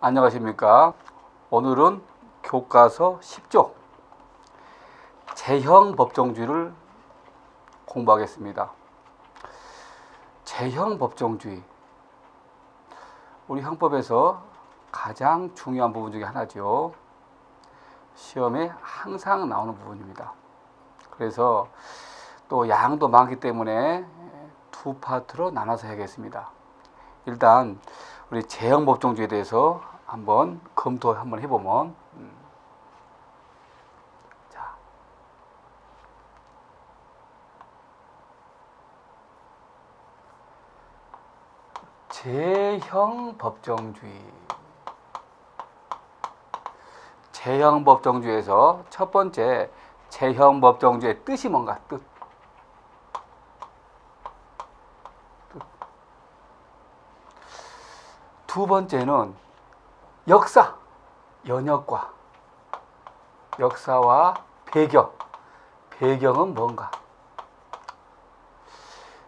안녕하십니까. 오늘은 교과서 10조 제형법정주의를 공부하겠습니다. 제형법정주의, 우리 형법에서 가장 중요한 부분 중에 하나죠. 시험에 항상 나오는 부분입니다. 그래서 또 양도 많기 때문에 두 파트로 나눠서 해야겠습니다. 일단 우리 제형법정주의에 대해서 한번 한번 해보면, 자, 제형법정주의. 제형법정주의에서 첫 번째, 제형법정주의의 뜻이 뭔가? 뜻. 두 번째는 역사, 연역과 역사와 배경은 뭔가?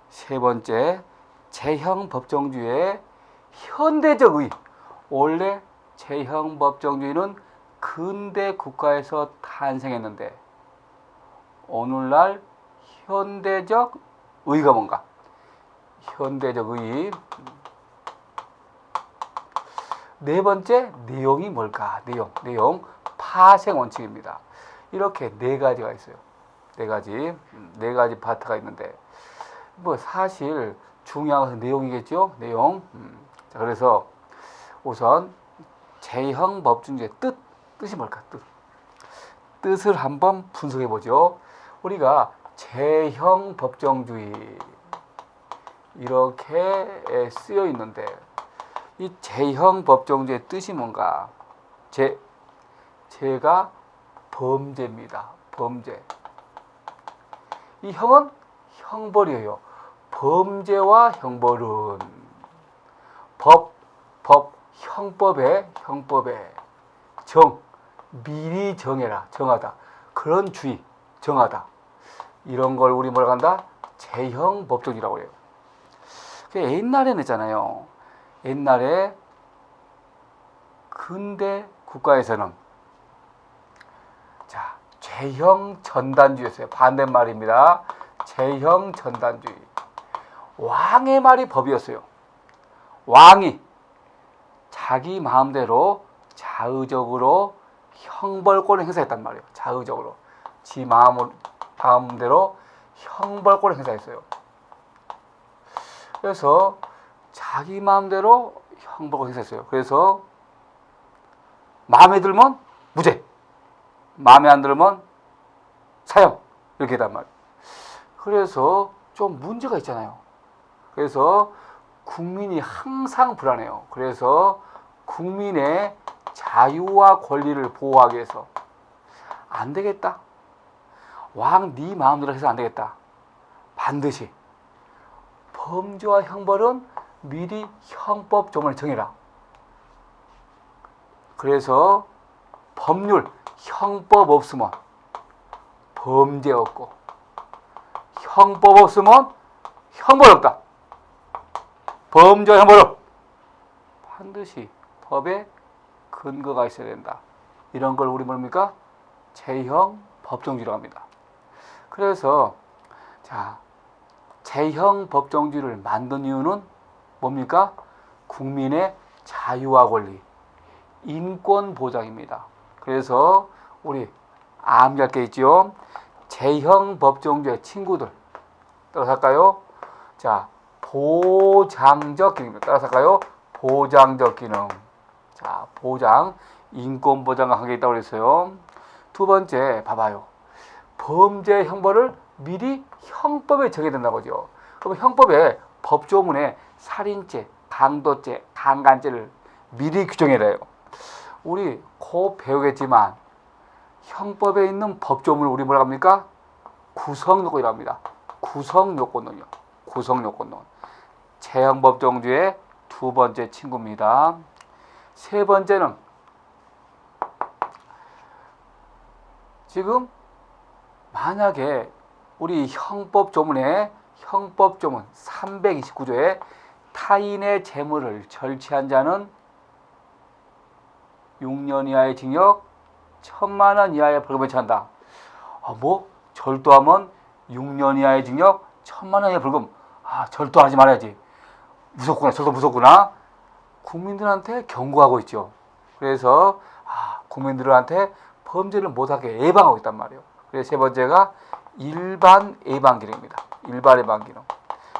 세 번째, 제형법정주의의 현대적 의의. 원래 제형법정주의는 근대 국가에서 탄생했는데 오늘날 현대적 의의가 뭔가? 현대적 의의. 네 번째, 내용이 뭘까? 내용 파생 원칙입니다. 이렇게 네 가지가 있어요. 네 가지 파트가 있는데, 뭐 사실 중요한 것은 내용이겠죠. 내용. 자, 그래서 우선 제형법정주의의 뜻이 뭘까? 뜻을 한번 분석해 보죠. 우리가 제형법정주의 이렇게 쓰여 있는데, 이 제형법정주의의 뜻이 뭔가? 제가 범죄입니다. 범죄. 이 형은 형벌이에요. 범죄와 형벌은 형법에 미리 정하다. 그런 주의, 정하다. 이런 걸 우리 뭐라고 한다? 제형법정주의라고 해요. 옛날에는 있잖아요. 옛날에 근대 국가에서는 제형 전단주의였어요. 반대말입니다. 제형 전단주의. 왕의 말이 법이었어요. 왕이 자기 마음대로 자의적으로 형벌권을 행사했단 말이에요. 자의적으로 지 마음대로 형벌권을 행사했어요. 그래서 자기 마음대로 형벌권을 행사했어요. 그래서 마음에 들면 무죄, 마음에 안 들면 사형, 이렇게 했단 말이에요. 그래서 좀 문제가 있잖아요. 그래서 국민이 항상 불안해요. 그래서 국민의 자유와 권리를 보호하기 위해서 안 되겠다. 왕 네 마음대로 해서 안 되겠다. 반드시 범죄와 형벌은 미리 형법 조문을 정해라. 그래서 법률, 형법 없으면 범죄 없고, 형법 없으면 형벌 없다. 범죄와 형벌 없. 반드시 법에 근거가 있어야 된다. 이런 걸 우리 뭡니까? 제형법정주의라고 합니다. 그래서 제형법정주의를 만든 이유는 뭡니까? 국민의 자유와 권리, 인권 보장입니다. 그래서 우리 암기할 게 있죠. 제형법정주의 친구들 따라서 할까요? 보장적 기능 따라서 할까요? 보장적 기능. 보장, 인권 보장과 관계 있다고 그랬어요. 두 번째, 봐봐요. 범죄 형벌을 미리 형법에 정해야 된다고 하죠. 그럼 형법에 법조문에 살인죄, 강도죄, 강간죄를 미리 규정해야 해요. 우리 곧 배우겠지만 형법에 있는 법조문을 우리 뭐라고 합니까? 구성요건이라고 합니다. 구성요건론이요. 구성요건론. 제형법정주의의 두 번째 친구입니다. 세 번째는 지금 만약에 우리 형법조문 329조에 타인의 재물을 절취한 자는 6년 이하의 징역, 1,000만 원 이하의 벌금에 처한다. 절도하면 6년 이하의 징역, 1,000만 원 이하의 벌금. 절도하지 말아야지. 무섭구나, 절도 무섭구나. 국민들한테 경고하고 있죠. 그래서 국민들한테 범죄를 못하게 예방하고 있단 말이에요. 그래서 세 번째가 일반 예방 기능입니다. 일반 예방 기능.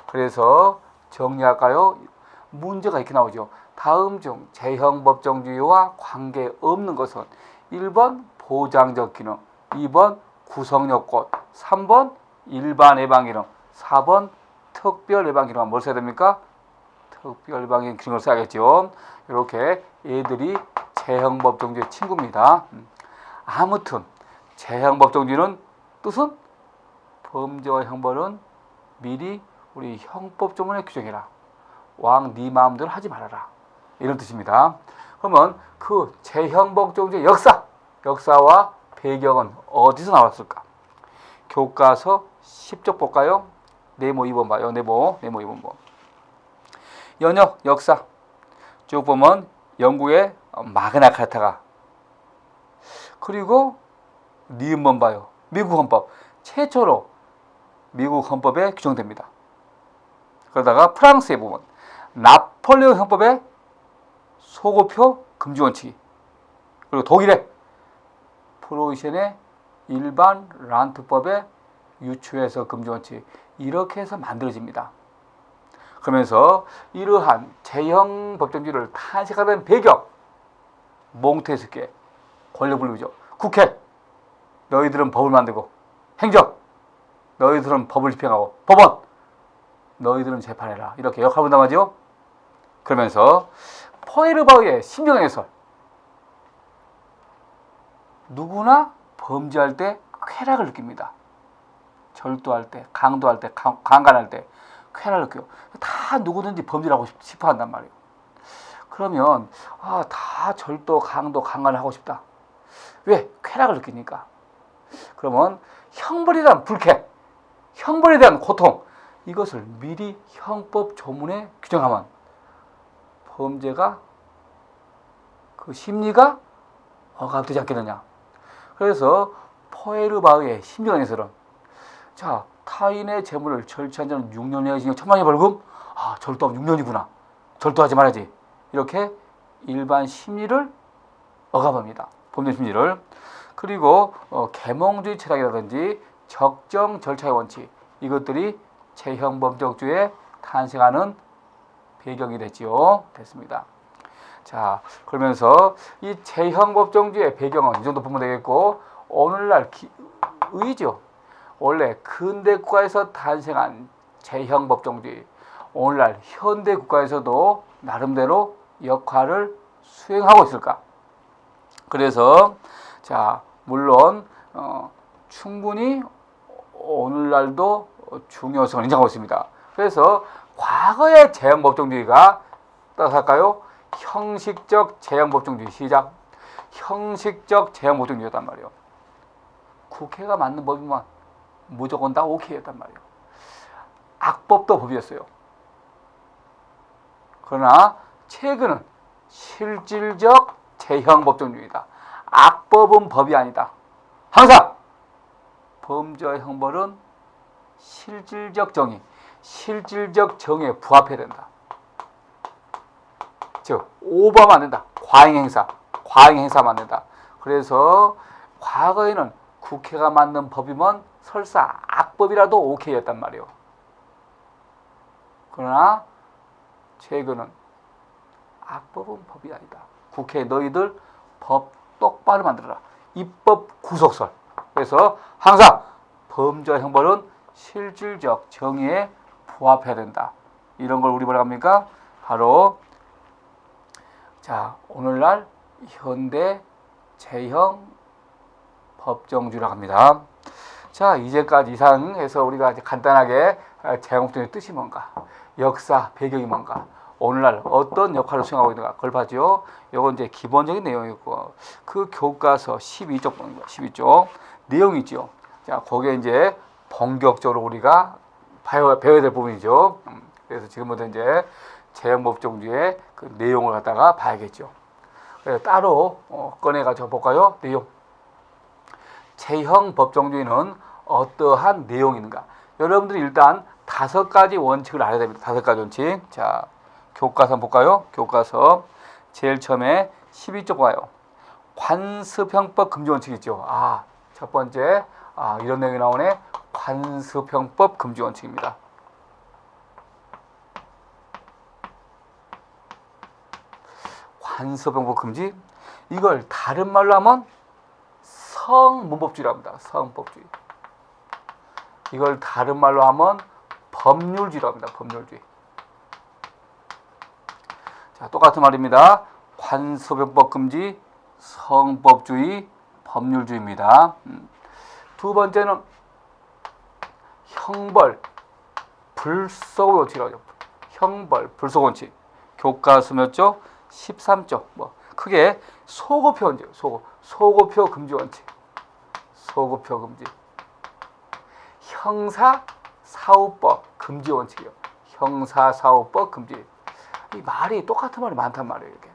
그래서 정리할까요? 문제가 이렇게 나오죠. 다음 중 제형 법정주의와 관계없는 것은 1번 보장적 기능, 2번 구성요건, 3번 일반 예방 기능, 4번 특별 예방 기능. 뭘 써야 됩니까? 특별 예방 기능을 써야겠죠. 이렇게 얘들이 제형 법정주의 친구입니다. 아무튼 제형 법정주의는 뜻은 범죄와 형벌은 미리 우리 형법 조문에 규정해라. 왕 네 마음대로 하지 말아라. 이런 뜻입니다. 그러면 그 제형 법정주의 역사와 배경은 어디서 나왔을까? 교과서 10쪽 볼까요? 네모 2번 봐요. 네모 2번 봐. 연역 역사 쭉 보면 영국의 마그나 카타가, 그리고 니은번 봐요. 미국 헌법 최초로 미국 헌법에 규정됩니다. 그러다가 프랑스에 보면 나폴레옹 헌법에 소고표 금지 원칙이, 그리고 독일의 프로이센의 일반 란트법에 유추해서 금지 원칙, 이렇게 해서 만들어집니다. 그러면서 이러한 제형 법정주의를 탄생하는 배경, 몽테스키의 권력 분립이죠. 국회, 너희들은 법을 만들고, 행정, 너희들은 법을 집행하고, 법원, 너희들은 재판해라. 이렇게 역할 분담하죠. 그러면서 포에르바흐의 심정해설, 누구나 범죄할 때 쾌락을 느낍니다. 절도할 때, 강도할 때, 강간할 때 쾌락을 느껴요. 다 누구든지 범죄를 하고 싶어 한단 말이에요. 그러면 다 절도, 강도, 강간을 하고 싶다. 왜? 쾌락을 느끼니까. 그러면 형벌에 대한 불쾌, 형벌에 대한 고통, 이것을 미리 형법 조문에 규정하면 범죄가, 그 심리가 억압되지 않겠느냐. 그래서 포에르바흐의 심정해설은, 타인의 재물을 절취한 자는 6년 이하의 징역, 1,000만 원의 벌금. 절도하면 6년이구나. 절도하지 말아야지. 이렇게 일반 심리를 억압합니다. 범죄 심리를. 그리고 계몽주의 철학이라든지 적정 절차의 원칙, 이것들이 제형 법정주의에 탄생하는 배경이 됐습니다. 그러면서 이 제형 법정주의의 배경은 이 정도 보면 되겠고, 오늘날 의죠. 원래 근대 국가에서 탄생한 제형 법정주의, 오늘날 현대 국가에서도 나름대로 역할을 수행하고 있을까? 그래서 물론 충분히 오늘날도 중요성을 인정하고 있습니다. 그래서 과거의 제형 법정주의가 따라할까요? 형식적 제형 법정주의. 시작. 형식적 제형 법정주의였단 말이에요. 국회가 만든 법이면 무조건 다 오케이였단 말이에요. 악법도 법이었어요. 그러나 최근은 실질적 제형 법정주의다. 악법은 법이 아니다. 항상 범죄와 형벌은 실질적 정의, 실질적 정의에 부합해야 된다. 즉 오버하면 안 된다. 과잉행사하면 안 된다. 그래서 과거에는 국회가 만든 법이면 설사 악법이라도 오케이였단 말이에요. 그러나 최근은 악법은 법이 아니다. 국회 너희들 법 똑바로 만들어라. 입법 구속설. 그래서 항상 범죄와 형벌은 실질적 정의에 부합해야 된다. 이런 걸 우리 뭐라 합니까? 바로 오늘날 현대 제형 법정주의라고 합니다. 이제까지 이상해서 우리가 간단하게 제형 법정주의 뜻이 뭔가, 역사 배경이 뭔가, 오늘날 어떤 역할을 수행하고 있는가, 그걸 봤죠. 이건 이제 기본적인 내용이고, 그 교과서 12쪽 보는 거예요. 12쪽 내용이 있죠. 거기에 이제 본격적으로 우리가 배워야 될 부분이죠. 그래서 지금부터 이제 제형 법정주의의 그 내용을 갖다가 봐야겠죠. 그래서 따로 꺼내가지고 볼까요? 내용. 제형 법정주의는 어떠한 내용이 있는가? 여러분들이 일단 5가지 원칙을 알아야 됩니다. 5가지 원칙. 자, 교과서 한번 볼까요? 교과서 제일 처음에 12쪽 봐요. 관습형법 금지 원칙 있죠. 첫 번째 이런 내용이 나오네. 관습형법 금지 원칙입니다. 관습형법 금지. 이걸 다른 말로 하면 성문법주의라고 합니다. 성법주의. 이걸 다른 말로 하면 법률주의라고 합니다. 법률주의. 자, 똑같은 말입니다. 관습형법 금지, 성법주의, 법률주의입니다. 두 번째는 형벌, 불소급 원칙이라고 하죠. 형벌, 불소급 원칙. 교과서 몇 쪽? 13쪽. 크게 소급표 원칙. 소급표 금지 원칙. 소급표 금지. 형사사후법 금지 원칙이요. 형사사후법 금지. 이 말이 똑같은 말이 많단 말이에요. 이렇게.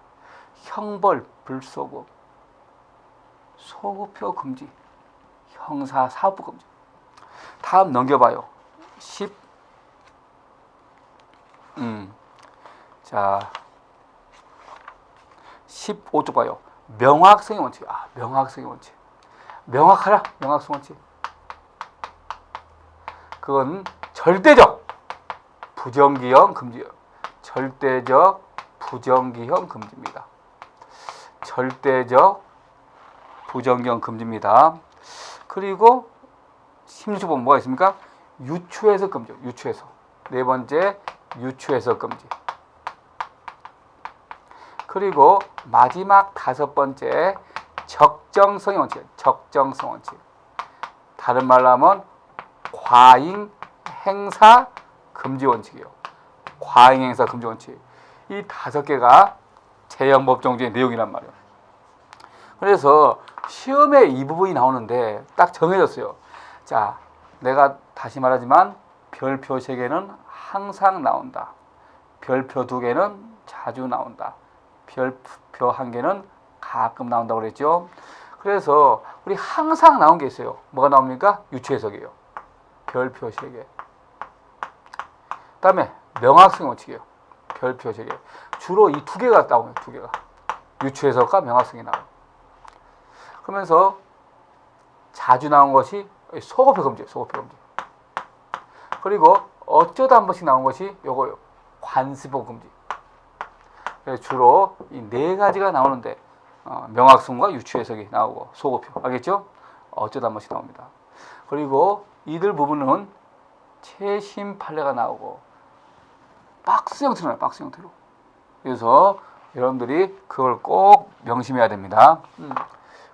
형벌, 불소급, 소급표 금지, 형사사후법 금지. 다음 넘겨봐요. 15쪽 봐요. 명확성의 원칙. 명확성의 원칙. 명확하라. 명확성 원칙. 그건 절대적 부정기형 금지예요. 절대적 부정기형 금지입니다. 절대적 부정기형 금지입니다. 그리고 16번 뭐가 있습니까? 유추해석 금지. 유추해석. 네 번째 유추해석 금지. 그리고 마지막 5번째 적정성의 원칙. 적정성 원칙. 다른 말로 하면 과잉 행사 금지 원칙이요. 과잉 행사 금지 원칙. 이 5개가 제형 법정주의 내용이란 말이에요. 그래서 시험에 이 부분이 나오는데 딱 정해졌어요. 자, 내가 다시 말하지만 별표 3개는 항상 나온다. 별표 2개는 자주 나온다. 별표 1개는 가끔 나온다고 그랬죠. 그래서 우리 항상 나온 게 있어요. 뭐가 나옵니까? 유추해석이에요. 별표 3개. 그다음에 명확성 원칙이에요. 별표 3개. 주로 이 2개가 나오네요. 2개가. 유추해석과 명확성이 나와요. 그러면서 자주 나온 것이 소급표 금지. 소급표 금지. 그리고 어쩌다 한 번씩 나온 것이 요거요. 관습법 금지. 주로 이 4가지가 나오는데 명확성과 유추해석이 나오고 소급표. 알겠죠? 어쩌다 한 번씩 나옵니다. 그리고 이들 부분은 최신 판례가 나오고 박스 형태로 나와요. 박스 형태로. 그래서 여러분들이 그걸 꼭 명심해야 됩니다.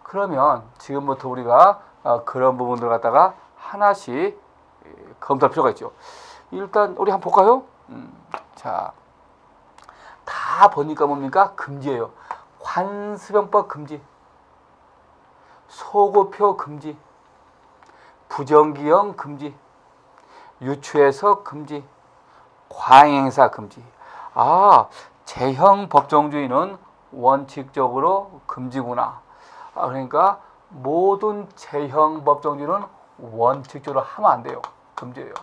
그러면 지금부터 우리가 그런 부분들 갖다가 하나씩 검토할 필요가 있죠. 일단 우리 한번 볼까요? 자, 다 보니까 뭡니까? 금지예요. 관습형법 금지, 소급표 금지, 부정기형 금지, 유추해석 금지, 과잉행사 금지. 제형 법정주의는 원칙적으로 금지구나. 그러니까 모든 제형 법정주의는 원칙적으로 하면 안 돼요. 금지예요.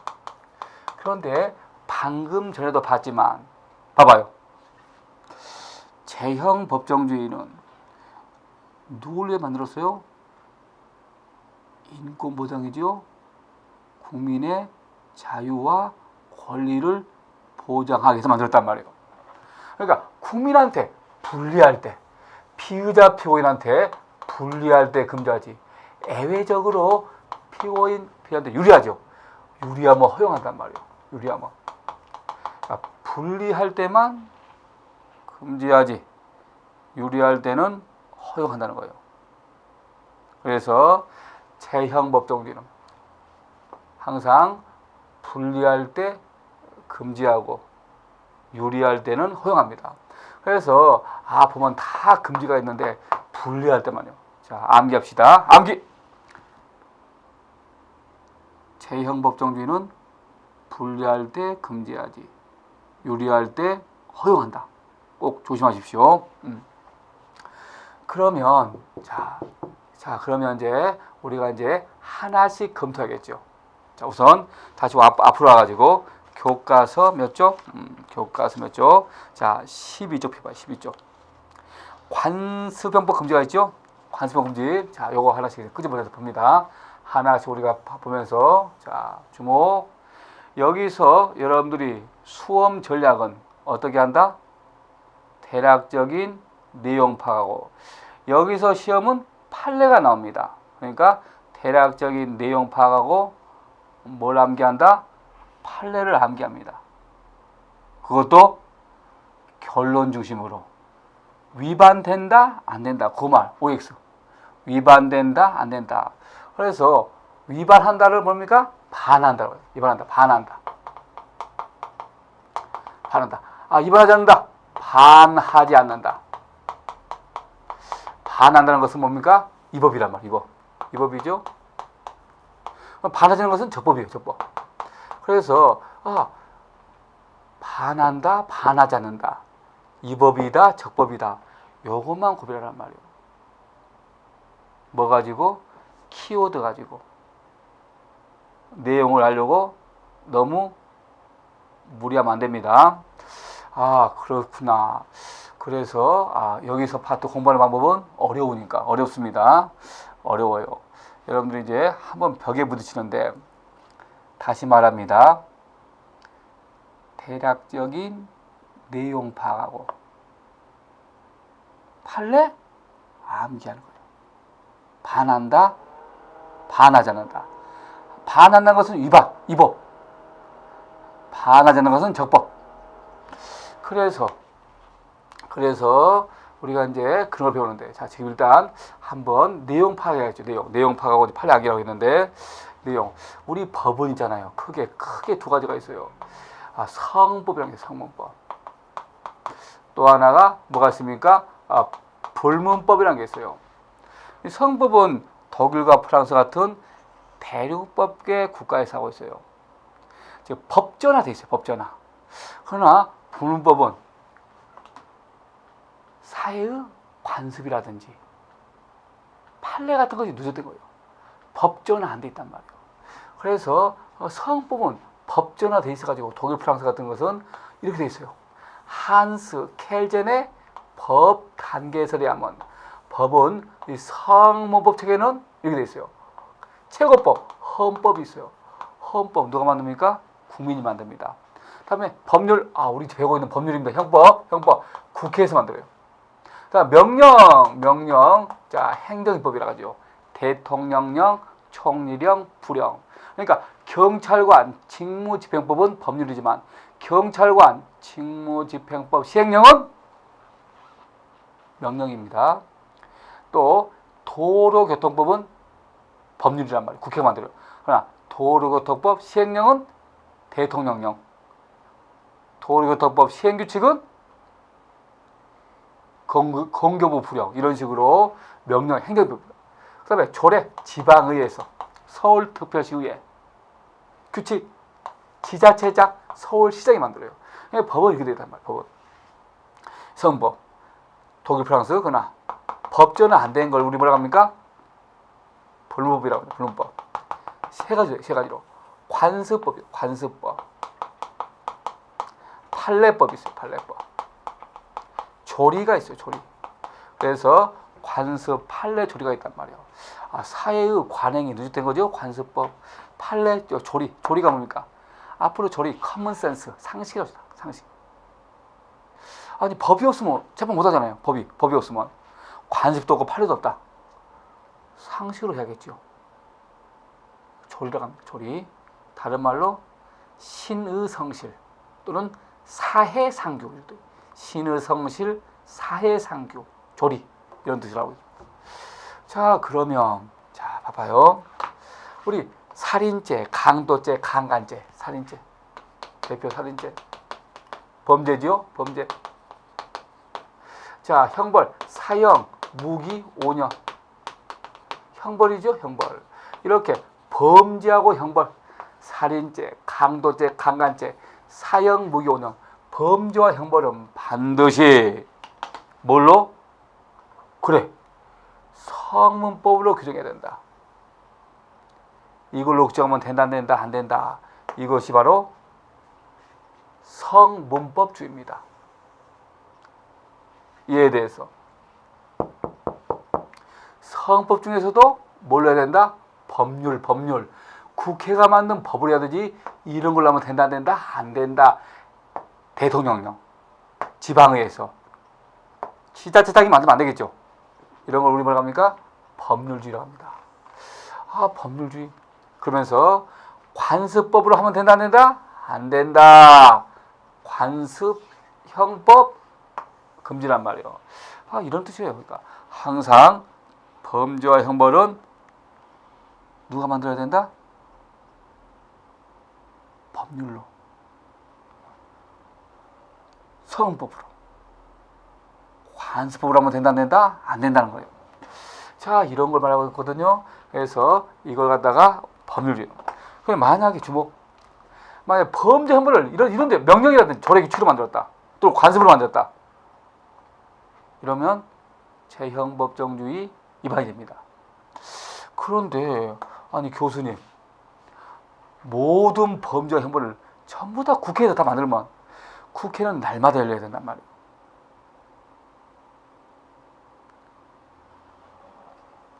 그런데 방금 전에도 봤지만 봐봐요. 제형 법정주의는 누굴 위해 만들었어요? 인권 보장이죠. 국민의 자유와 권리를 보장하기 위해서 만들었단 말이에요. 그러니까 국민한테 불리할 때, 피의자 피고인한테 불리할 때 금지하지. 예외적으로 피고인한테 유리하죠. 유리하면 허용한단 말이에요. 유리하면. 그러니까 불리할 때만 금지하지. 유리할 때는 허용한다는 거예요. 그래서 제형 법정주의는 항상 불리할 때 금지하고 유리할 때는 허용합니다. 그래서 보면 다 금지가 있는데 불리할 때만요. 자, 암기합시다. 암기. 제형 법정주의는 불리할 때 금지하지, 유리할 때 허용한다. 꼭 조심하십시오. 그러면 그러면 이제 우리가 이제 하나씩 검토하겠죠. 자, 우선 다시 앞으로 와가지고 교과서 몇 쪽? 교과서 몇 쪽? 자, 12쪽 펴봐요. 12쪽. 관습형법 금지가 있죠? 관습형 금지. 자, 요거 하나씩 끄집어내서 봅니다. 하나씩 우리가 보면서, 자, 주목. 여기서 여러분들이 수험 전략은 어떻게 한다? 대략적인 내용 파악하고, 여기서 시험은 판례가 나옵니다. 그러니까 대략적인 내용 파악하고 뭘 암기한다? 판례를 암기합니다. 그것도 결론 중심으로. 위반된다? 안 된다. 그 말, OX. 위반된다? 안 된다. 그래서 위반한다를 뭡니까? 반한다고 해요. 위반한다. 반한다. 반한다. 아, 위반하지 않는다. 반하지 않는다. 반한다는 것은 뭡니까? 위법이란 말. 위법이죠. 반하지 않는 것은 적법이에요. 적법. 그래서 반한다, 반하지 않는다. 위법이다, 적법이다. 요것만 구별하란 말이에요. 뭐 가지고? 키워드 가지고. 내용을 알려고 너무 무리하면 안 됩니다. 그렇구나. 그래서 여기서 파트 공부하는 방법은 어렵습니다. 어려워요. 여러분들이 이제 한번 벽에 부딪히는데, 다시 말합니다. 대략적인 내용 파악하고 판례 암기하는 거예요. 반한다, 반하지 않는다. 반한다는 것은 위법. 반하지 않는 것은 적법. 그래서 우리가 이제 그런 걸 배우는데, 자, 지금 일단 한번 내용 파악해야죠. 내용 파악하고 판례 암기라고 했는데, 내용. 우리 법은 있잖아요. 크게 두 가지가 있어요. 성법이라는 게 성문법. 또 하나가 뭐가 있습니까? 불문법이라는 게 있어요. 이 성법은 독일과 프랑스 같은 대륙법계 국가에서 하고 있어요. 즉 법전화돼 있어요. 법전화. 그러나 불문법은 사회의 관습이라든지 판례 같은 것이 누적된 거예요. 법전화 안 돼 있단 말이에요. 그래서 성법은 법전화 돼 있어가지고 독일, 프랑스 같은 것은 이렇게 돼 있어요. 한스 켈젠의 법 단계설에 의하면 법은 이 성문법 체계는 이렇게 돼 있어요. 최고법, 헌법이 있어요. 헌법 누가 만듭니까? 국민이 만듭니다. 다음에 법률, 우리 배우고 있는 법률입니다. 형법 국회에서 만들어요. 자, 명령, 자, 행정법이라고 하죠. 대통령령, 총리령, 부령. 그러니까 경찰관 직무집행법은 법률이지만 경찰관 직무집행법 시행령은 명령입니다. 또 도로교통법은 법률이란 말이에요. 국회가 만들어요. 그러나 도로교통법 시행령은 대통령령, 도로교통법 시행규칙은 건교부 부령, 이런 식으로 명령, 행정법입니다. 그 다음에 조례, 지방의회에서, 서울특별시의회, 규칙, 지자체장, 서울시장이 만들어요. 법은 이렇게 되단 말이에요. 법은. 성법, 독일, 프랑스, 그러나 법전은 안 된 걸 우리 뭐라고 합니까? 불문법이라고 합니다. 불문법. 세 가지로. 관습법이에요. 관습법. 판례법이 있어요. 판례법. 조리가 있어요. 조리. 그래서 관습, 판례, 조리가 있단 말이에요. 사회의 관행이 누적된 거죠. 관습법, 판례, 조리. 조리가 뭡니까? 앞으로 조리, 커먼센스, 상식이라고 합니다. 상식. 아니, 법이 없으면 재판 못 하잖아요. 법이 없으면. 관습도 없고 판례도 없다. 상식으로 해야겠죠. 조리라고 합니다. 조리. 다른 말로 신의성실 또는 사해상규. 신의성실, 사해상규, 조리, 이런 뜻이라고. 자, 그러면 자, 봐봐요. 우리 살인죄, 강도죄, 강간죄, 살인죄, 대표 살인죄, 범죄지요, 범죄. 자, 형벌, 사형, 무기 5년. 형벌이죠, 형벌. 이렇게 범죄하고 형벌, 살인죄, 강도죄, 강간죄, 사형, 무기 5년. 범죄와 형벌은 반드시 뭘로? 그래, 성문법으로 규정해야 된다. 이걸로 규정하면 된다, 안 된다, 안 된다. 이것이 바로 성문법주의입니다. 이에 대해서 성법 중에서도 뭘 해야 된다? 법률. 국회가 만든 법을 해야 되지 이런 걸로 하면 된다, 안 된다, 안 된다. 대통령령, 지방의회에서 지자체장이 만들면 안 되겠죠. 이런 걸 우리 뭐라고 합니까? 법률주의라고 합니다. 법률주의. 그러면서 관습법으로 하면 된다, 안 된다? 안 된다. 관습형법 금지란 말이에요. 이런 뜻이에요. 그러니까 항상 범죄와 형벌은 누가 만들어야 된다? 법률로, 성법으로, 관습법으로 하면 된다, 안 된다? 안 된다는 거예요. 자, 이런 걸 말하고 있거든요. 그래서 이걸 갖다가 법률주의. 그럼 만약에 만약에 범죄 형벌을 이런데 명령이라든지 조례 규칙으로 만들었다. 또 관습으로 만들었다. 이러면 제형법정주의 위반이 됩니다. 그런데 아니 교수님, 모든 범죄와 형벌을 전부 다 국회에서 다 만들면 국회는 날마다 열려야 된단 말이에요.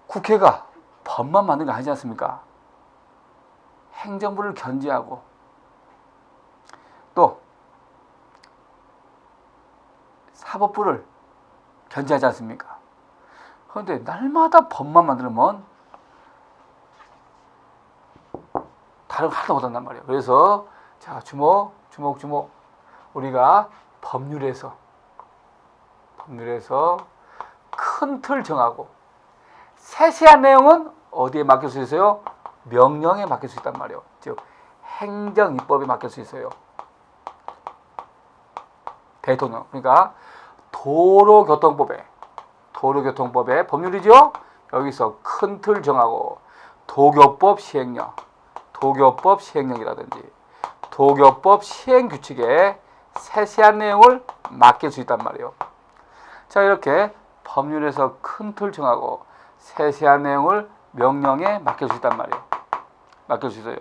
국회가 법만 만드는 거 아니지 않습니까? 행정부를 견제하고 또 사법부를 견제하지 않습니까? 그런데 날마다 법만 만들면 다른 거 하나도 못한단 말이에요. 그래서 자, 주목. 우리가 법률에서 큰 틀 정하고 세세한 내용은 어디에 맡길 수 있어요? 명령에 맡길 수 있단 말이에요. 즉 행정입법에 맡길 수 있어요. 대통령. 그러니까 도로교통법에 법률이죠. 여기서 큰 틀 정하고 도교법 시행령이라든지 도교법 시행규칙에 세세한 내용을 맡길 수 있단 말이에요. 자, 이렇게 법률에서 큰 틀 정하고 세세한 내용을 명령에 맡길 수 있단 말이에요. 맡길 수 있어요.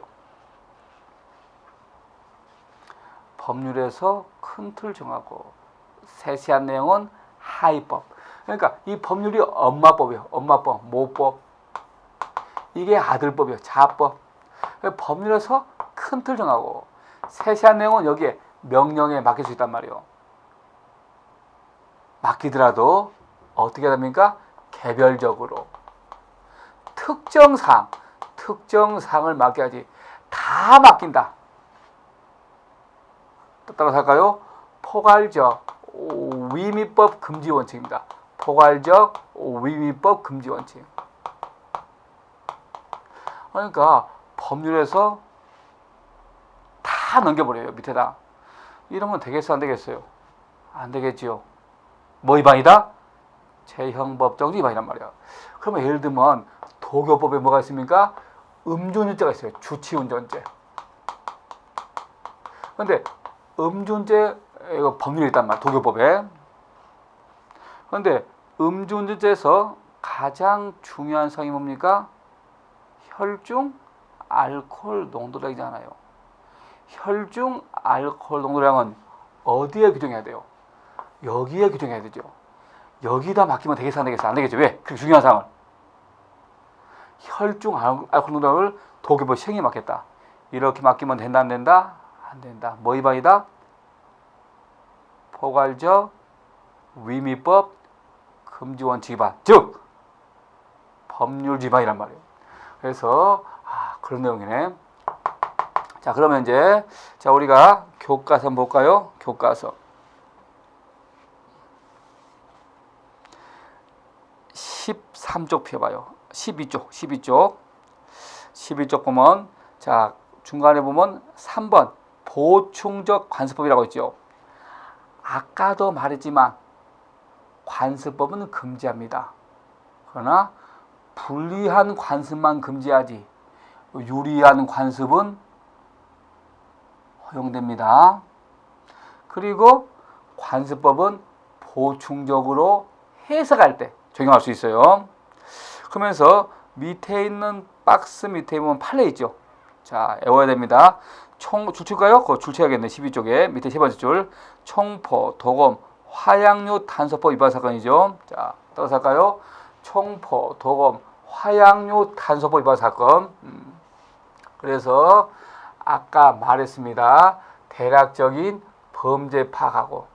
법률에서 큰 틀 정하고 세세한 내용은 하위법. 그러니까 이 법률이 엄마법이에요. 엄마법, 모법. 이게 아들법이에요. 자법. 법률에서 큰 틀 정하고 세세한 내용은 여기에 명령에 맡길 수 있단 말이에요. 맡기더라도 어떻게 됩니까? 개별적으로 특정 사항을 맡겨야지. 다 맡긴다. 따라서 할까요? 포괄적 위미법 금지 원칙입니다. 포괄적 위미법 금지 원칙. 그러니까 법률에서 다 넘겨버려요. 밑에다. 이러면 되겠어, 안 되겠어요? 안 되겠지요. 뭐 위반이다? 제형법정지 위반이란 말이야. 그러면 예를 들면 도교법에 뭐가 있습니까? 음주운전죄가 있어요. 주치운전죄. 그런데 음주운전죄 이거 법률이 있단 말이야. 도교법에. 그런데 음주운전죄에서 가장 중요한 사항이 뭡니까? 혈중 알코올 농도량이잖아요. 혈중 알코올 농도량은 어디에 규정해야 돼요? 여기에 규정해야 되죠. 여기다 맡기면 되겠어, 안 되겠어? 안 되겠죠. 왜? 그렇게 중요한 사항을. 혈중 알코올 농도량을 도교법 시행에 맡겠다. 이렇게 맡기면 된다, 안 된다? 안 된다. 뭐 위반이다? 포괄적 위미법 금지 원칙 위반. 즉 법률 위반이란 말이에요. 그래서 그런 내용이네. 자, 그러면 이제 우리가 교과서 한번 볼까요? 교과서 13쪽 펴봐요. 12쪽 보면 자, 중간에 보면 3번 보충적 관습법이라고 있죠. 아까도 말했지만 관습법은 금지합니다. 그러나 불리한 관습만 금지하지 유리한 관습은 허용됩니다. 그리고 관습법은 보충적으로 해석할 때 적용할 수 있어요. 그러면서 밑에 있는 박스 밑에 보면 판례 있죠. 자, 외워야 됩니다. 줄 칠까요? 그거 줄 쳐야겠네. 12쪽에 밑에 세 번째 줄. 총포, 도검, 화약류 탄소법 위반 사건이죠. 자, 따라서 할까요? 총포, 도검, 화약류 탄소법 위반 사건. 그래서 아까 말했습니다. 대략적인 범죄 파악하고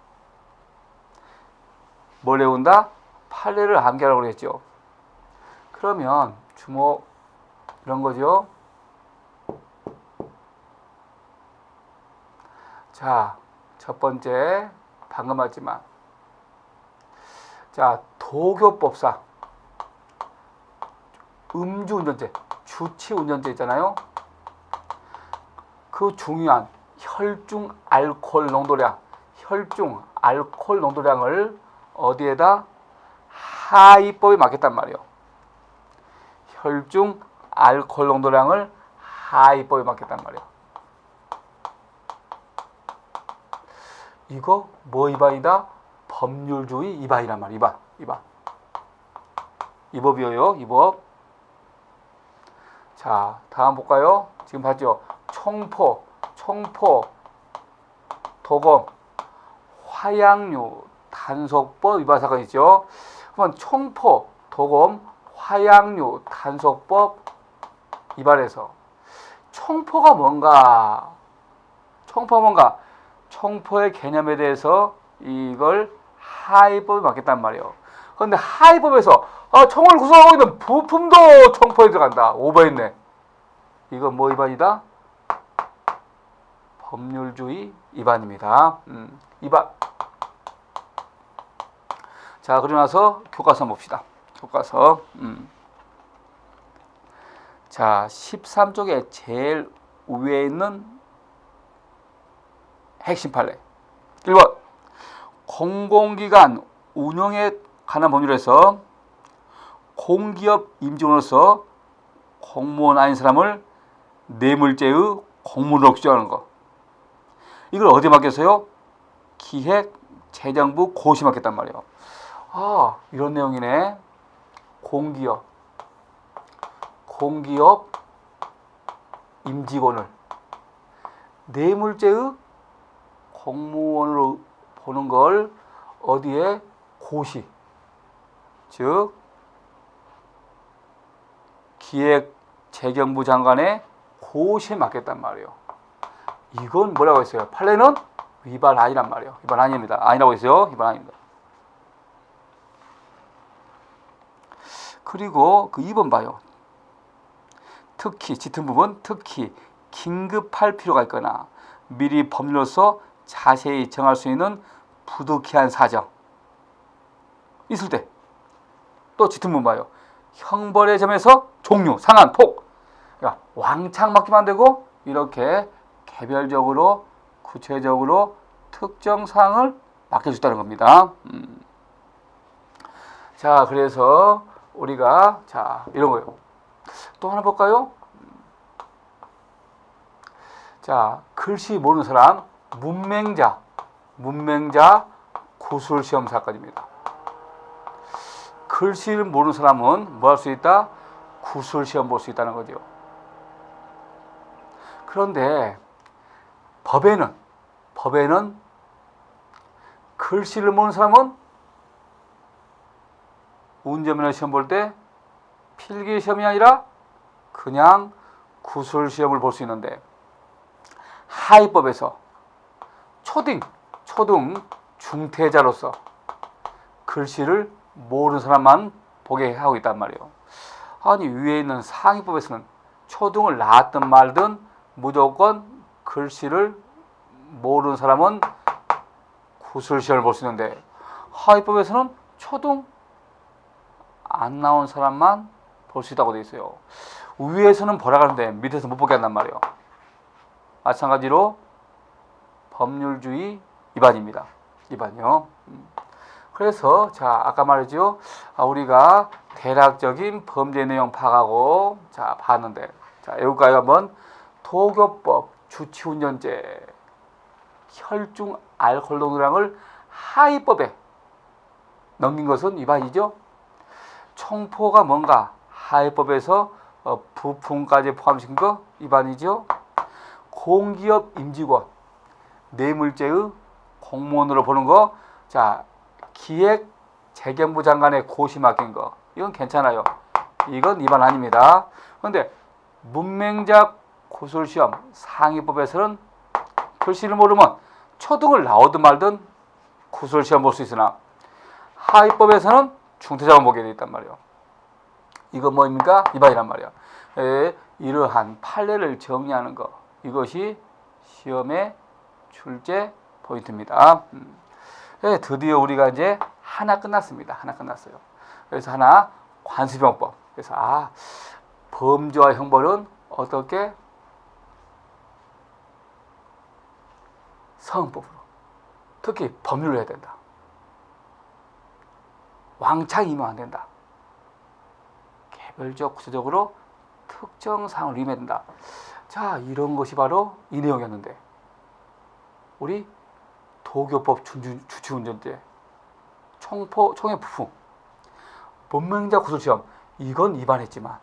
뭘 외운다? 판례를 암기하라고 그랬죠. 그러면 주목 이런 거죠. 자, 첫 번째 방금 왔지만 자, 도교법상 음주운전죄, 주치운전죄 있잖아요. 그 중요한 혈중 알코올 농도량을 어디에다? 하위법에 맞겠단 말이에요. 혈중 알코올 농도량을 하위법에 맞겠단 말이에요. 이거 뭐 위반이다? 법률주의 위반이란 말이야. 위반. 이 법이에요. 이 법. 자, 다음 볼까요? 지금 봤죠? 총포, 도검, 화약류 단속법 위반 사건 있죠. 그러면 총포, 도검, 화약류 단속법 위반해서 총포가 뭔가? 총포의 개념에 대해서 이걸 하위법에 맞겠단 말이에요. 그런데 하위법에서 총을 구성하고 있는 부품도 총포에 들어간다. 오버했네. 이건 뭐 위반이다? 법률주의 위반입니다. 위반. 자, 그러고 나서 교과서 봅시다. 교과서. 자, 13쪽에 제일 위에 있는 핵심 판례. 1번. 공공기관 운영에 관한 법률에서 공기업 임직원으로서 공무원 아닌 사람을 뇌물죄의 공무원으로 규정하는 거. 이걸 어디에 맡겼어요? 기획재정부 고시에 맡겼단 말이에요. 이런 내용이네. 공기업 임직원을 뇌물죄의 공무원으로 보는 걸 어디에? 고시. 즉 기획재정부 장관의 고시에 맡겼단 말이에요. 이건 뭐라고 했어요? 판례는 위반 아니란 말이에요. 위반 아닙니다. 아니라고 했어요. 위반 아닙니다. 그리고 그 2번 봐요. 특히 짙은 부분, 특히 긴급할 필요가 있거나 미리 법률로서 자세히 정할 수 있는 부득이한 사정 있을 때 또 짙은 부분 봐요. 형벌의 점에서 종류, 상한, 폭. 그러니까 왕창 맡기면 안 되고 이렇게 개별적으로 구체적으로 특정 사항을 맡길 수 있다는 겁니다. 자, 그래서 우리가 이런 거예요. 또 하나 볼까요? 자, 글씨 모르는 사람 문맹자 구술시험 사건입니다. 글씨를 모르는 사람은 뭐 할 수 있다? 구술시험 볼 수 있다는 거죠. 그런데 법에는 글씨를 모르는 사람은 운전면허 시험 볼 때 필기시험이 아니라 그냥 구술시험을 볼 수 있는데 하위법에서 초등 중퇴자로서 글씨를 모르는 사람만 보게 하고 있단 말이에요. 아니, 위에 있는 상위법에서는 초등을 나왔든 말든 무조건 글씨를 모르는 사람은 구술시험을 볼 수 있는데 하위법에서는 초등 안 나온 사람만 볼 수 있다고 되어 있어요. 위에서는 보라 하는데 밑에서 못 보게 한단 말이에요. 마찬가지로 법률주의 위반입니다. 위반이요. 그래서 아까 말했죠. 우리가 대략적인 범죄 내용 파악하고 봤는데 여기까지 한번 도교법 주치운전죄 혈중 알코올 농도량을 하위법에 넘긴 것은 위반이죠. 총포가 뭔가? 하해법에서 부품까지 포함시킨 거 위반이죠. 공기업 임직원 뇌물죄의 공무원으로 보는 거, 자 기획재경부 장관의 고시 맡긴 거 이건 괜찮아요. 이건 위반 아닙니다. 그런데 문맹자 구술시험 상위법에서는 글씨를 모르면 초등을 나오든 말든 구술시험 볼 수 있으나 하위법에서는 중퇴자만 보게 돼 있단 말이에요. 이거 뭐입니까? 위반이란 말이에요. 이러한 판례를 정리하는 거, 이것이 시험의 출제 포인트입니다. 드디어 우리가 이제 하나 끝났습니다. 하나 끝났어요. 그래서 하나 관습형법. 그래서 범죄와 형벌은 어떻게 성법으로, 특히 법률로 해야 된다. 왕창 임용 안 된다. 개별적 구체적으로 특정 사항을 임해야 된다. 자, 이런 것이 바로 이 내용이었는데, 우리 도교법 주치운전죄, 총회 부품, 문맹자 구술시험 이건 위반했지만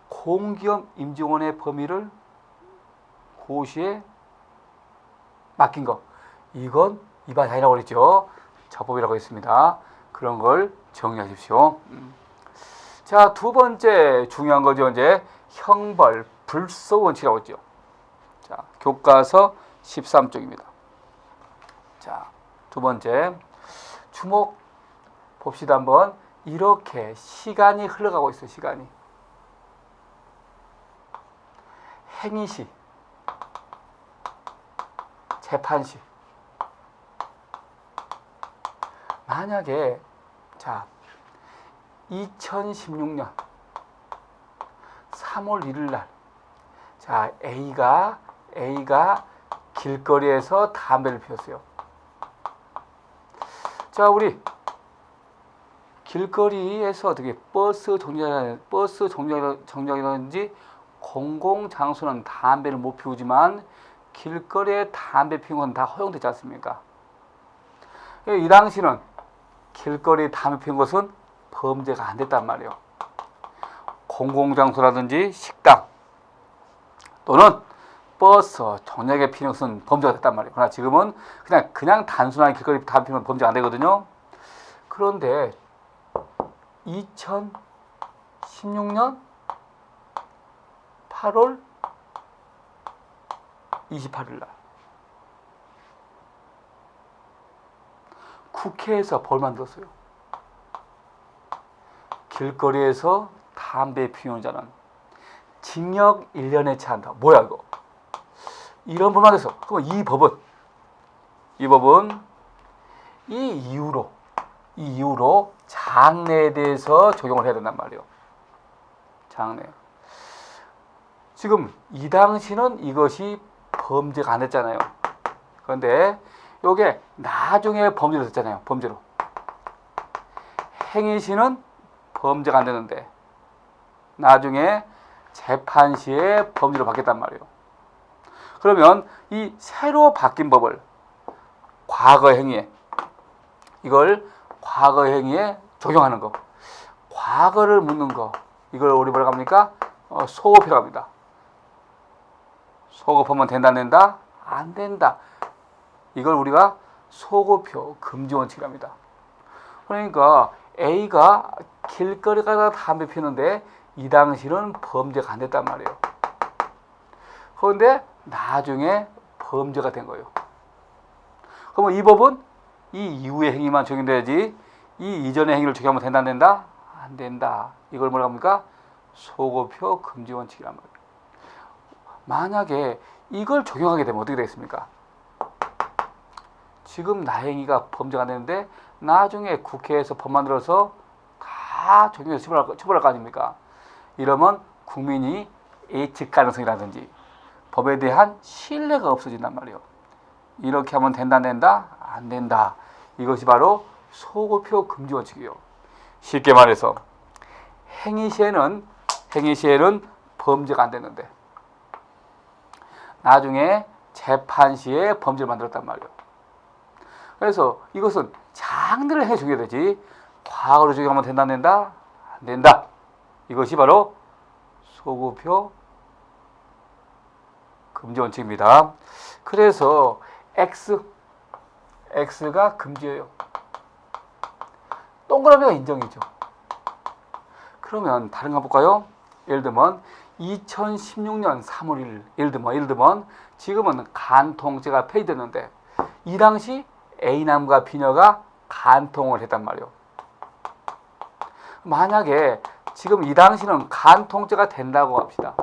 공기업 임직원의 범위를 고시에 맡긴 거, 이건 위반이 아니라고 그랬죠. 자법이라고 했습니다. 그런 걸 정리하십시오. 자, 두 번째 중요한 거죠. 이제 형벌 불소 원칙이라고 했죠. 자, 교과서 13쪽입니다. 자, 두 번째 주목 봅시다. 한번. 이렇게 시간이 흘러가고 있어요. 시간이. 행위시, 재판시. 만약에 자 2016년 3월 1일 날, 자 A가 길거리에서 담배를 피웠어요. 자, 우리 길거리에서 어떻게 버스 정류장이라든지 공공장소는 담배를 못 피우지만 길거리에 담배 피우는 건 다 허용되지 않습니까? 이 당시는 길거리에 담배 피운 것은 범죄가 안 됐단 말이에요. 공공장소라든지 식당 또는 버스 정류장에 피우는 것은 범죄가 됐단 말이에요. 그러나 지금은 그냥 단순한 길거리 담배 피우는 건 범죄가 안 되거든요. 그런데 2016년 8월 28일 날 국회에서 벌 만들었어요. 길거리에서 담배 피우는 자는 징역 1년에 처한다. 뭐야 이거? 이런 벌 만들었어. 그럼 이 법은 이 이후로 장래에 대해서 적용을 해야 된단 말이에요. 장래. 지금 이 당시는 이것이 범죄가 안 됐잖아요. 그런데 요게 나중에 범죄로 됐잖아요. 범죄로. 행위시는 범죄가 안 되는데 나중에 재판 시에 범죄로 바뀌었단 말이에요. 그러면 이 새로 바뀐 법을 과거 행위에, 이걸 과거 행위에 적용하는 거, 과거를 묻는 거, 이걸 우리 뭐라고 합니까? 소급이라고 합니다. 소급하면 된다 안 된다? 안 된다. 이걸 우리가 소급표 금지 원칙이랍니다. 그러니까 A가 길거리 가다가 담배 피우는데 이 당시는 범죄가 안 됐단 말이에요. 그런데 나중에 범죄가 된 거예요. 그러면 이 법은 이 이후의 행위만 적용돼야지 이 이전의 행위를 적용하면 된다 안 된다? 안 된다. 이걸 뭐라고 합니까? 소급표 금지 원칙이란 말이에요. 만약에 이걸 적용하게 되면 어떻게 되겠습니까? 지금 나의 행위가 범죄가 안 되는데 나중에 국회에서 법 만들어서 다 적용해서 처벌할 거 아닙니까? 이러면 국민이 예측 가능성이라든지 법에 대한 신뢰가 없어진단 말이에요. 이렇게 하면 된다 안 된다? 안 된다. 이것이 바로 소급표 금지 원칙이에요. 쉽게 말해서 행위 시에는 범죄가 안 되는데 나중에 재판 시에 범죄를 만들었단 말이에요. 그래서 이것은 장래를 해 적용해야 되지 과거로 적용하면 된다 안 된다? 안 된다. 이것이 바로 소급표 금지 원칙입니다. 그래서 X가 금지예요. 동그라미가 인정이죠. 그러면 다른 거 볼까요? 예를 들면 2016년 3월 1일 예를 들면 지금은 간통죄가 폐지됐는데 이 당시 A남과 B녀가 간통을 했단 말이에요. 만약에 지금 이 당시는 간통죄가 된다고 합시다.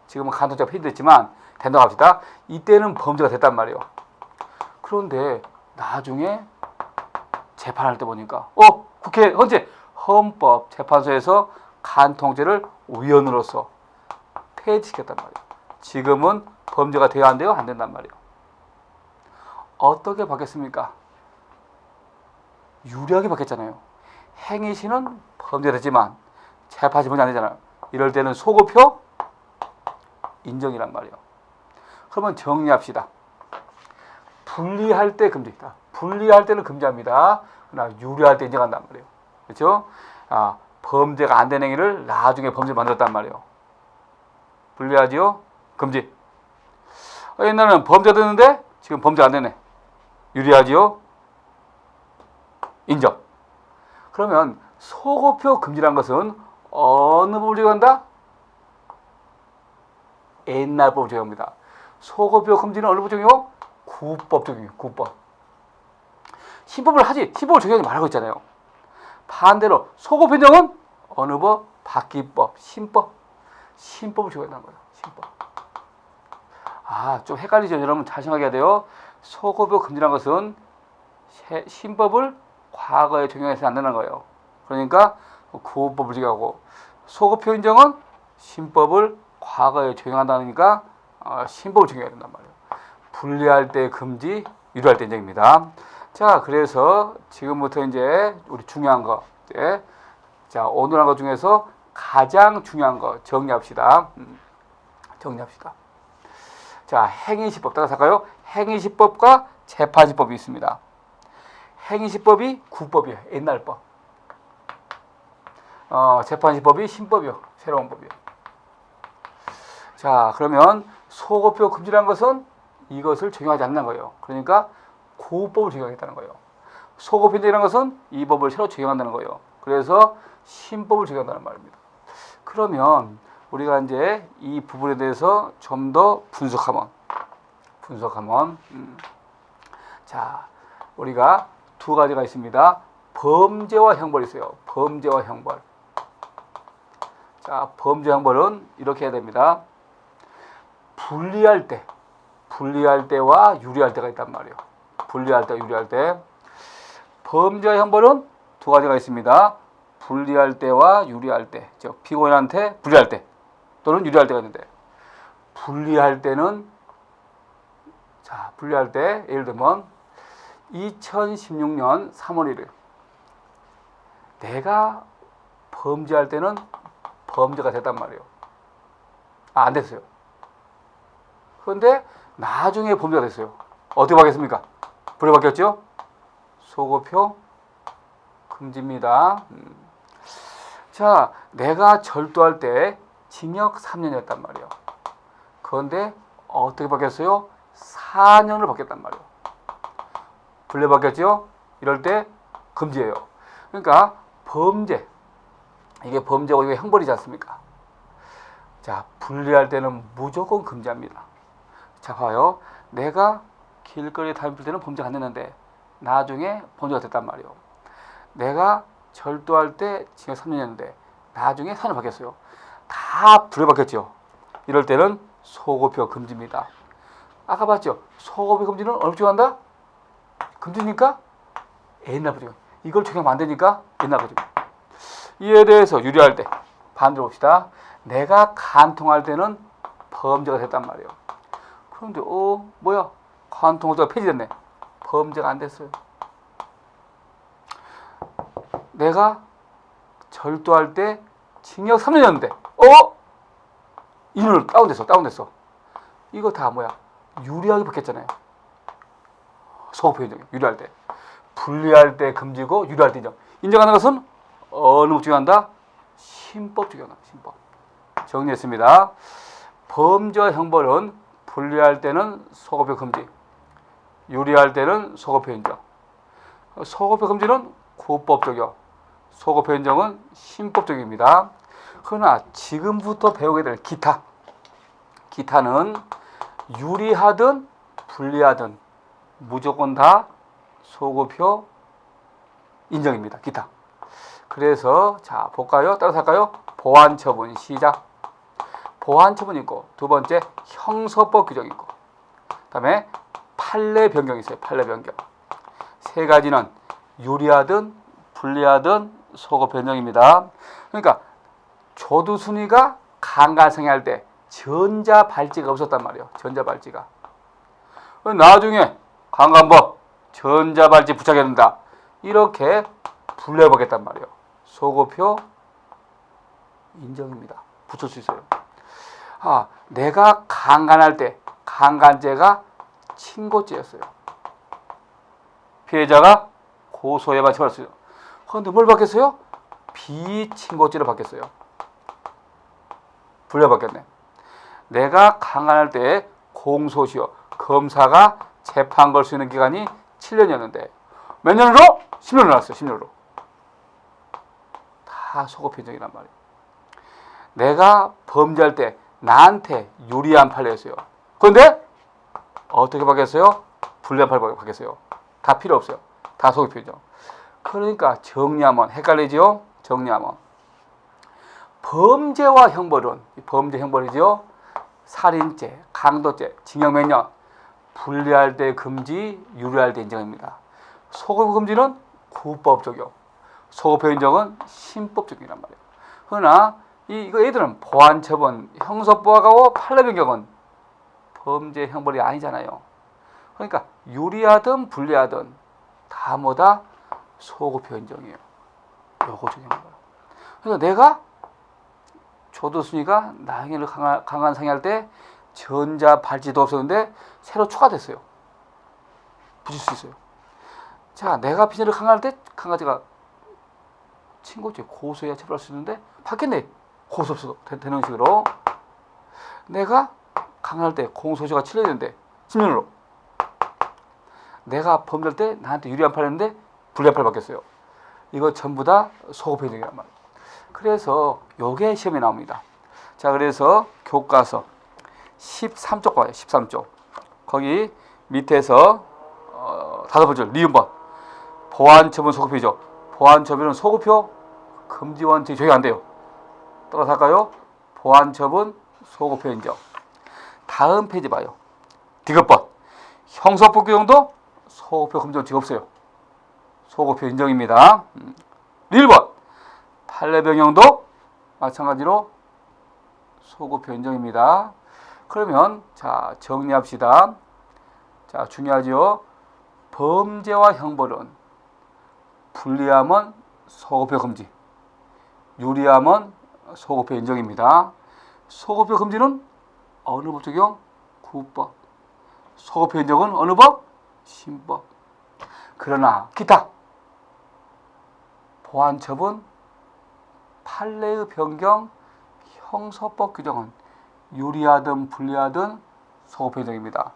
지금은 간통죄가 폐지됐지만 된다고 합시다. 이때는 범죄가 됐단 말이에요. 그런데 나중에 재판할 때 보니까 국회 현재 헌법재판소에서 간통죄를 위헌으로서 폐지시켰단 말이에요. 지금은 범죄가 돼야 안 돼요? 안 된단 말이에요. 어떻게 바뀌었습니까? 유리하게 바뀌었잖아요. 행위시는 범죄가 됐지만 재판이 범죄 안 되잖아요. 이럴 때는 소급표 인정이란 말이에요. 그러면 정리합시다. 불리할 때 금지다. 불리할 때는 금지합니다. 그러나 유리할 때 인정한단 말이에요. 그렇죠? 범죄가 안 된 행위를 나중에 범죄를 만들었단 말이에요. 불리하지요? 금지. 옛날에는 범죄가 됐는데 지금 범죄가 안 되네. 유리하지요? 인정. 그러면 소급표 금지란 것은 어느 법을 적용한다? 옛날 법을 적용합니다. 소급표 금지는 어느 법 적용이요? 구법 적용이에요. 구법. 신법을 하지. 신법을 적용하지 말라고 했잖아요. 반대로 소급표 인정은 어느 법? 바뀌법. 신법. 신법을 적용한다는 거예요. 신법. 좀 헷갈리죠. 여러분 잘 생각해야 돼요. 소급표 금지라는 것은 신법을 과거에 적용해서는 안 되는 거예요. 그러니까 구법을 적용하고 소급표 인정은 신법을 과거에 적용한다니까 신법을 적용해야 된단 말이에요. 불리할 때 금지, 유리할 때 인정입니다. 자, 그래서 지금부터 이제 우리 중요한 거, 자, 오늘 한 것 중에서 가장 중요한 거 정리합시다. 정리합시다. 자, 행위시법 따라서 할까요? 행위시법과 재판시법이 있습니다. 행위시법이 구법이에요. 옛날 법. 재판시법이 신법이요. 새로운 법이요. 자, 그러면 소급표 금지라는 것은 이것을 적용하지 않는 거예요. 그러니까 구법을 적용하겠다는 거예요. 소급표 금지라는 것은 이 법을 새로 적용한다는 거예요. 그래서 신법을 적용한다는 말입니다. 그러면 우리가 이제 이 부분에 대해서 좀 더 분석하면 자, 우리가 두 가지가 있습니다. 범죄와 형벌이 있어요. 범죄와 형벌. 자, 범죄 형벌은 이렇게 해야 됩니다. 불리할 때와 유리할 때가 있단 말이에요. 불리할 때, 유리할 때. 범죄와 형벌은 두 가지가 있습니다. 불리할 때와 유리할 때. 즉 피고인한테 불리할 때 또는 유리할 때가 있는데, 불리할 때는 불리할 때 예를 들면 2016년 3월 1일 내가 범죄할 때는 범죄가 됐단 말이에요. 안 됐어요. 그런데 나중에 범죄가 됐어요. 어떻게 바뀌었습니까? 불이 바뀌었죠? 소급표 금지입니다. 자, 내가 절도할 때 징역 3년이었단 말이에요. 그런데 어떻게 바뀌었어요? 4년으로 바뀌었단 말이에요. 불리 바뀌었죠? 이럴 때 금지예요. 그러니까 범죄, 이게 범죄고 이게 형벌이지 않습니까? 자, 불리할 때는 무조건 금지합니다. 자, 봐요. 내가 길거리에 담배 필 때는 범죄가 안 됐는데 나중에 범죄가 됐단 말이에요. 내가 절도할 때 징역 3년이었는데 나중에 4년 바뀌었어요. 다 불에 바뀌었죠. 이럴 때는 소급표 금지입니다. 아까 봤죠? 소급표 금지는 어느 적용한다? 금지니까 옛날 법이죠. 이걸 적용하면 안 되니까 옛날 법이죠. 이에 대해서 유리할 때 반대로 봅시다. 내가 간통할 때는 범죄가 됐단 말이에요. 그런데 뭐야? 간통죄가 폐지됐네. 범죄가 안 됐어요. 내가 절도할 때 징역 3년이었는데 2년으로 다운됐어. 이거 다 뭐야? 유리하게 바뀌었잖아요. 소급표 인정. 유리할 때. 불리할 때 금지고 유리할 때 인정. 인정하는 것은 어느 법 적용한다? 신법 적용합니다. 신법. 정리했습니다. 범죄와 형벌은 불리할 때는 소급표 금지, 유리할 때는 소급표 인정. 소급표 금지는 구법 적용, 소급표 인정은 신법 적용입니다. 그러나 지금부터 배우게 될 기타, 기타는 유리하든 불리하든 무조건 다 소급표 인정입니다. 기타. 그래서 자 볼까요? 따라서 할까요? 보완처분 시작. 보완처분 있고, 두 번째 형사법 규정 있고, 그다음에 판례 변경이 있어요. 판례 변경. 세 가지는 유리하든 불리하든 소급 변경입니다. 그러니까 조두순이가 강간성애할 때 전자 발찌가 없었단 말이에요. 전자 발찌가. 나중에 강간법 전자 발찌 부착해야 된다. 이렇게 불려보겠단 말이에요. 소급표 인정입니다. 붙일 수 있어요. 내가 강간할 때 강간죄가 친고죄였어요. 피해자가 고소해만 처벌했어요. 그런데 뭘 받겠어요? 비친고죄를 받겠어요. 불려받겠네. 내가 강간할 때 공소시효, 검사가 재판 걸 수 있는 기간이 7년이었는데 몇 년으로? 10년으로 나왔어요. 10년으로. 다 소급 변정이란 말이에요. 내가 범죄할 때 나한테 유리한 판례였어요. 그런데 어떻게 받겠어요? 불리한 판례 받겠어요. 다 필요 없어요. 다 소급 변정. 그러니까 정리하면 헷갈리죠? 정리하면 범죄와 형벌은, 범죄 형벌이죠. 살인죄, 강도죄, 징역 몇 년, 불리할 때 금지, 유리할 때 인정입니다. 소급 금지는 구법 적용, 소급 인정은 신법 적용이란 말이에요. 그러나 이거 애들은 보완처분, 형사법하고 판례 변경은 범죄 형벌이 아니잖아요. 그러니까 유리하든 불리하든 다 뭐다? 소급표 인정이에요. 요거 중요한 거예요. 그래서 내가 조두순이가 나영이를 강간상해할 때 전자 발찌도 없었는데 새로 추가됐어요. 붙일 수 있어요. 자, 내가 비녀를 강간할 때 강아지가 친고죄 고소해야 처벌할 수 있는데 받겠네. 고소 없어도 되는 식으로. 내가 강간할 때 공소시효가 7년인데 10년으로. 내가 범죄할 때 나한테 유리한 판례인데 불리한 판례 받겠어요. 이거 전부 다 소급 변경이란 말이에요. 그래서 요게 시험에 나옵니다. 자, 그래서 교과서 13쪽 봐요. 13쪽. 거기 밑에서 다섯 번째 리은번 보완처분 소급표죠. 보완처분은 소급표 금지 원칙 적용 안 돼요. 따라서 할까요? 보완처분 소급표 인정. 다음 페이지 봐요. 디귿번 형사법 규정도 소급표 금지 원칙 없어요. 소급표 인정입니다. 1번 판례 변경도 마찬가지로 소급표 인정입니다. 그러면 자 정리합시다. 자 중요하죠. 범죄와 형벌은 불리하면 소급표 금지, 유리하면 소급표 인정입니다. 소급표 금지는 어느 법 적용? 구법. 소급표 인정은 어느 법? 신법. 그러나 기타 보완처분, 판례의 변경, 형사법 규정은 유리하든 불리하든 소급표 인정입니다.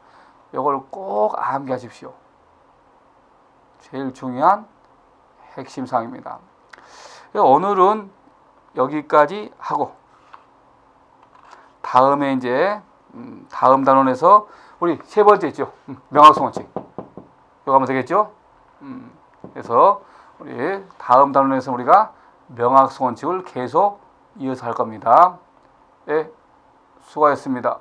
이걸 꼭 암기하십시오. 제일 중요한 핵심 사항입니다. 오늘은 여기까지 하고 다음에 이제 다음 단원에서 우리 세 번째 있죠. 명확성 원칙. 이거 하면 되겠죠? 그래서 우리 다음 단원에서 우리가 명확성 원칙을 계속 이어서 할 겁니다. 네, 수고하셨습니다.